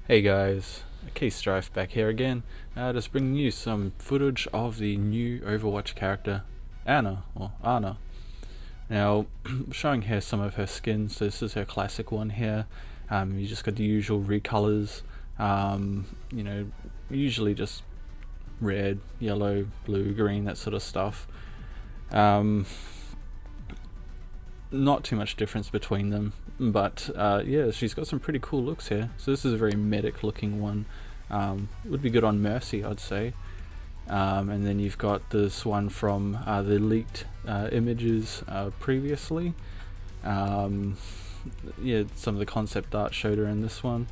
Hey guys, Keystrife back here again, just bringing you some footage of the new Overwatch character, Ana, or Ana. Now, showing here some of her skins. So this is her classic one here. You just got the usual recolors, usually just red, yellow, blue, green, that sort of stuff. Not too much difference between them, but yeah, she's got some pretty cool looks here. So this is a very medic looking one. Would be good on Mercy, I'd say. And then you've got this one from the leaked images previously. Yeah, some of the concept art showed her in this one.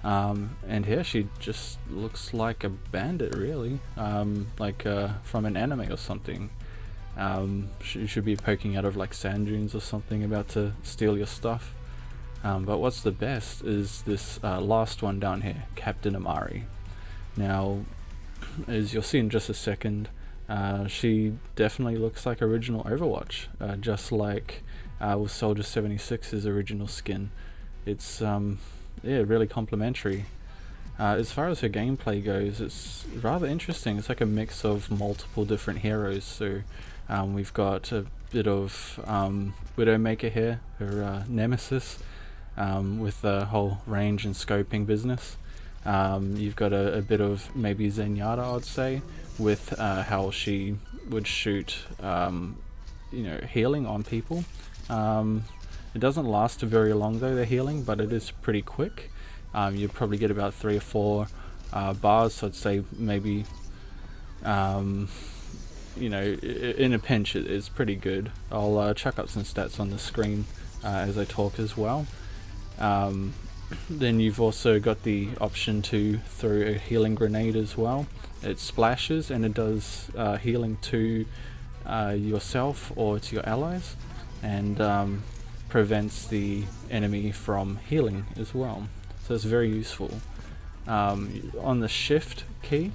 And here she just looks like a bandit, really, like from an anime or something. She should be poking out of like sand dunes or something, about to steal your stuff. But what's the best is this last one down here, Captain Amari. Now, as you'll see in just a second, she definitely looks like original Overwatch, just like with Soldier 76's original skin. It's yeah, really complimentary. As far as her gameplay goes, it's rather interesting. It's like a mix of multiple different heroes. So we've got a bit of Widowmaker here, her nemesis, with the whole range and scoping business. You've got a bit of maybe Zenyatta, I'd say, with how she would shoot healing on people. It doesn't last very long though, the healing, but it is pretty quick. You probably get about 3 or 4 bars, so I'd say maybe in a pinch it's pretty good. I'll chuck up some stats on the screen as I talk as well. Then you've also got the option to throw a healing grenade as well. It splashes and it does healing to yourself or to your allies, and prevents the enemy from healing as well. So it's very useful. On the shift key,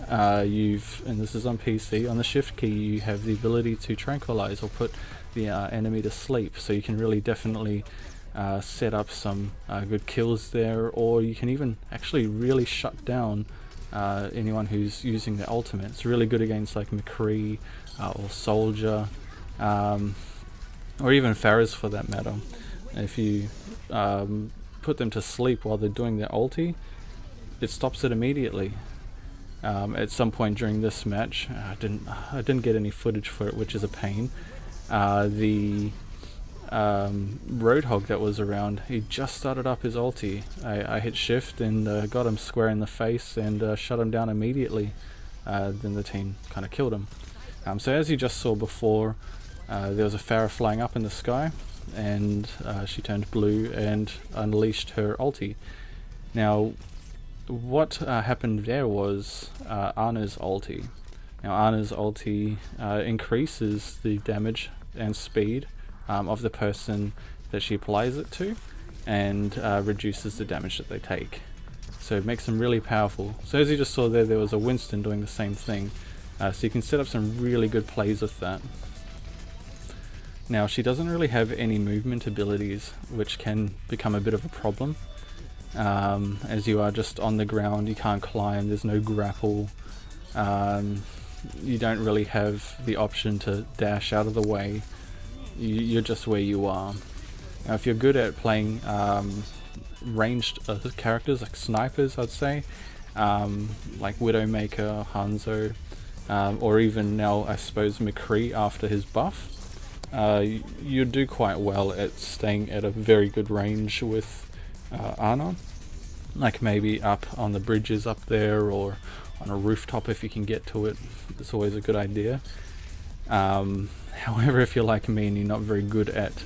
and this is on PC, on the shift key you have the ability to tranquilize or put the enemy to sleep, so you can really definitely set up some good kills there, or you can even actually really shut down anyone who's using the ultimate. It's really good against like McCree or Soldier, or even Pharah for that matter. If you put them to sleep while they're doing their ulti, it stops it immediately. At some point during this match, I didn't get any footage for it, which is a pain. The Roadhog that was around, he just started up his ulti. I hit shift and got him square in the face and shut him down immediately. Then the team kind of killed him. So as you just saw before, there was a Pharah flying up in the sky, and she turned blue and unleashed her ulti. Now, what happened there was Ana's ulti. Now, Ana's ulti increases the damage and speed of the person that she applies it to, and reduces the damage that they take. So it makes them really powerful. So as you just saw there was a Winston doing the same thing. So you can set up some really good plays with that. Now, she doesn't really have any movement abilities, which can become a bit of a problem. As you are just on the ground, you can't climb, there's no grapple. You don't really have the option to dash out of the way. You're just where you are. Now, if you're good at playing ranged characters like snipers, I'd say, like Widowmaker, Hanzo, or even now I suppose McCree after his buff, you do quite well at staying at a very good range with Ana. Like maybe up on the bridges up there, or on a rooftop if you can get to it. It's always a good idea. However, if you're like me and you're not very good at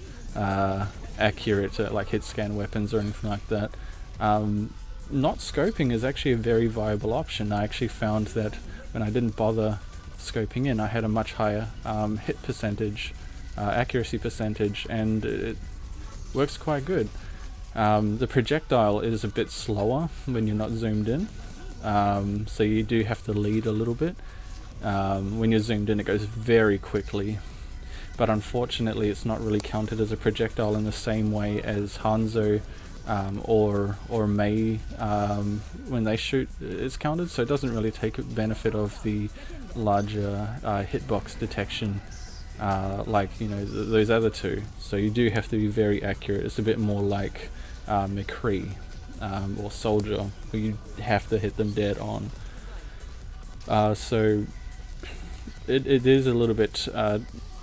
accurate like hit scan weapons or anything like that, not scoping is actually a very viable option. I actually found that when I didn't bother scoping in, I had a much higher hit percentage, accuracy percentage, and it works quite good. The projectile is a bit slower when you're not zoomed in, so you do have to lead a little bit. When you're zoomed in, it goes very quickly, but unfortunately it's not really counted as a projectile in the same way as Hanzo or Mei, when they shoot, it's counted, so it doesn't really take benefit of the larger hitbox detection like those other two. So you do have to be very accurate. It's a bit more like McCree or Soldier, where you have to hit them dead on. So it is a little bit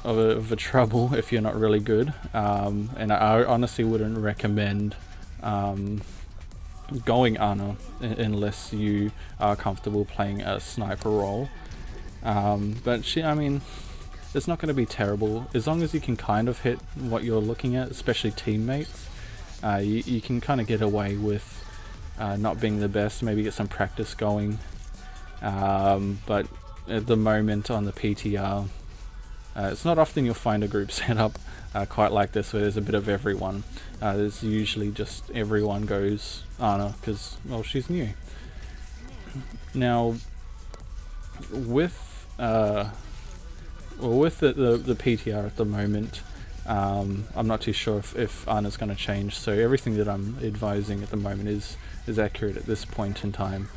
of a trouble if you're not really good, and I honestly wouldn't recommend going Ana unless you are comfortable playing a sniper role. But it's not going to be terrible as long as you can kind of hit what you're looking at, especially teammates. You can kind of get away with not being the best, maybe get some practice going. But at the moment on the PTR, it's not often you'll find a group setup quite like this where there's a bit of everyone. There's usually just everyone goes Ana because, well, she's new. Now, with the PTR at the moment, I'm not too sure if Ana's going to change, so everything that I'm advising at the moment is accurate at this point in time.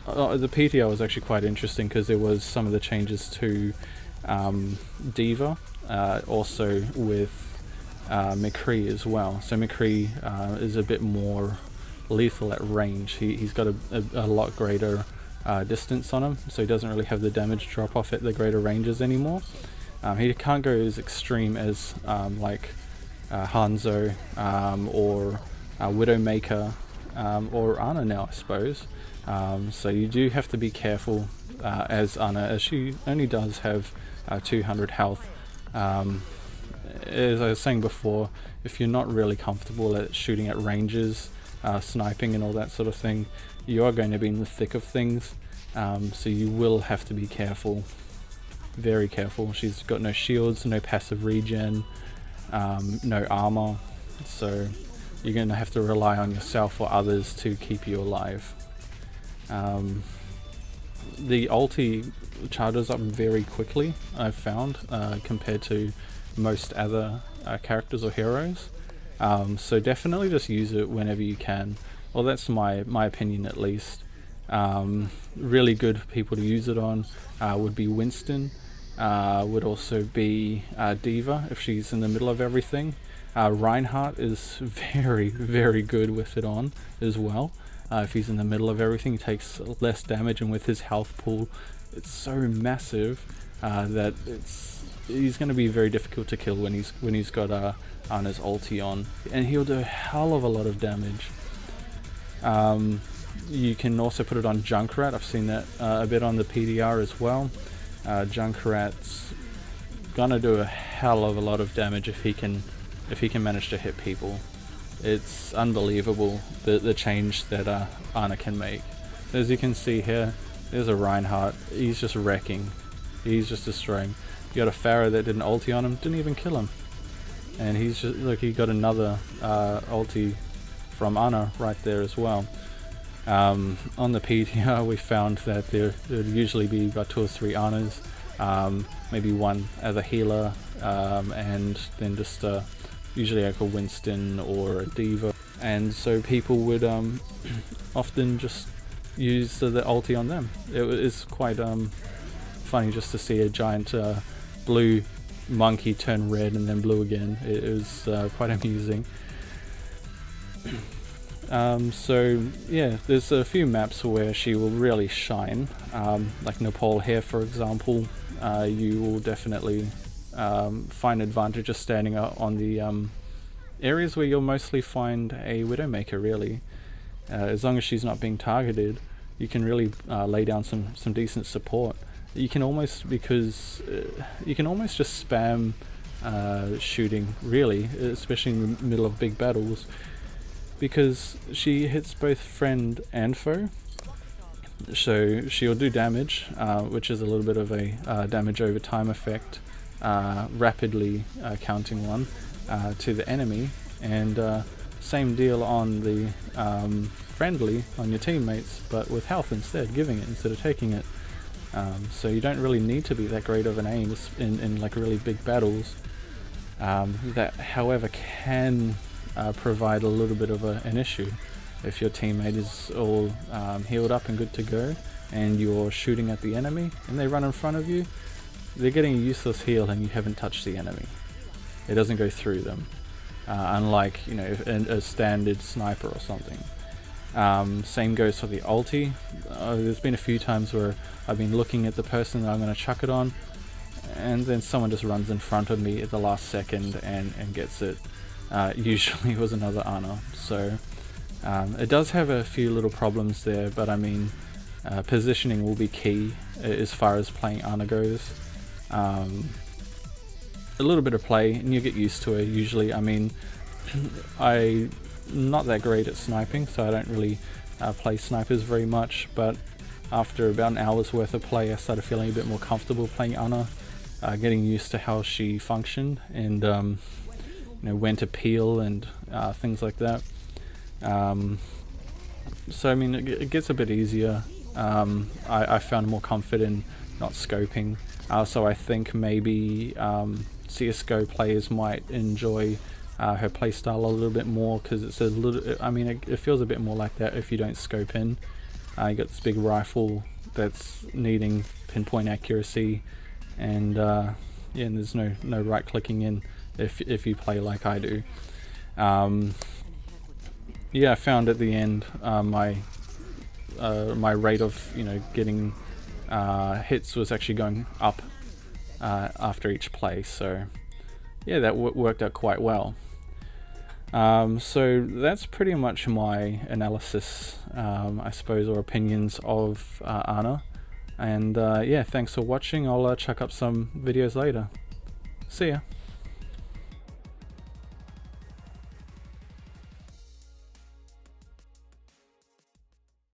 The PTR was actually quite interesting because there was some of the changes to D.Va, also with McCree as well. So McCree is a bit more lethal at range. He's got a lot greater distance on him, so he doesn't really have the damage drop off at the greater ranges anymore. He can't go as extreme as like Hanzo or Widowmaker or Ana now, I suppose. So you do have to be careful as Ana, as she only does have 200 health. As I was saying before, if you're not really comfortable at shooting at ranges, sniping and all that sort of thing, you are going to be in the thick of things. So you will have to be careful, very careful. She's got no shields, no passive regen, no armor, so you're going to have to rely on yourself or others to keep you alive. The ulti charges up very quickly, I've found, compared to most other characters or heroes. So definitely just use it whenever you can. Well, that's my opinion at least. Really good people to use it on would be Winston, would also be D.Va if she's in the middle of everything. Reinhardt is very, very good with it on as well. If he's in the middle of everything, he takes less damage, and with his health pool, it's so massive that he's going to be very difficult to kill when he's got Ana's ulti on, and he'll do a hell of a lot of damage. You can also put it on Junkrat. I've seen that a bit on the PDR as well. Junkrat's gonna do a hell of a lot of damage if he can manage to hit people. It's unbelievable the change that Ana can make. As you can see here, there's a Reinhardt. He's just wrecking. He's just destroying. You got a Pharah that did an ulti on him, didn't even kill him. And he's just, look, he got another ulti from Ana right there as well. On the PTR we found that there would usually be about 2 or 3 Anas, maybe one as a healer, and then just usually like a Winston or a D.Va, and so people would often just use the ulti on them. It is quite funny just to see a giant blue monkey turn red and then blue again. It was quite amusing. So yeah, there's a few maps where she will really shine, like Nepal here for example. You will definitely find advantage of standing on the areas where you'll mostly find a Widowmaker really. As long as she's not being targeted, you can really lay down some decent support. You can almost, because you can almost just spam shooting really, especially in the middle of big battles, because she hits both friend and foe. So she'll do damage, which is a little bit of a damage over time effect, rapidly counting one to the enemy, and same deal on the friendly on your teammates, but with health instead, giving it instead of taking it. So you don't really need to be that great of an aim in like really big battles. That, however, can provide a little bit of an issue if your teammate is all healed up and good to go, and you're shooting at the enemy and they run in front of you. They're getting a useless heal and you haven't touched the enemy. It doesn't go through them, unlike, you know, a standard sniper or something. Same goes for the ulti. There's been a few times where I've been looking at the person that I'm going to chuck it on, and then someone just runs in front of me at the last second and gets it. Usually it was another Ana. So it does have a few little problems there, but I mean, positioning will be key as far as playing Ana goes. A little bit of play and you get used to it usually. I mean, I'm not that great at sniping, so I don't really play snipers very much, but after about an hour's worth of play I started feeling a bit more comfortable playing Ana, getting used to how she functioned and you know, when to peel and things like that. So I mean, it gets a bit easier. I found more comfort in not scoping, so I think maybe CSGO players might enjoy her playstyle a little bit more, because it's a little, I mean, it feels a bit more like that if you don't scope in. You got this big rifle that's needing pinpoint accuracy, and yeah, and there's no right clicking in if you play like I do. Yeah, I found at the end my rate of, you know, getting hits was actually going up after each play, so yeah, that worked out quite well. So that's pretty much my analysis, I suppose, or opinions of Ana. And yeah, thanks for watching. I'll chuck up some videos later. See ya.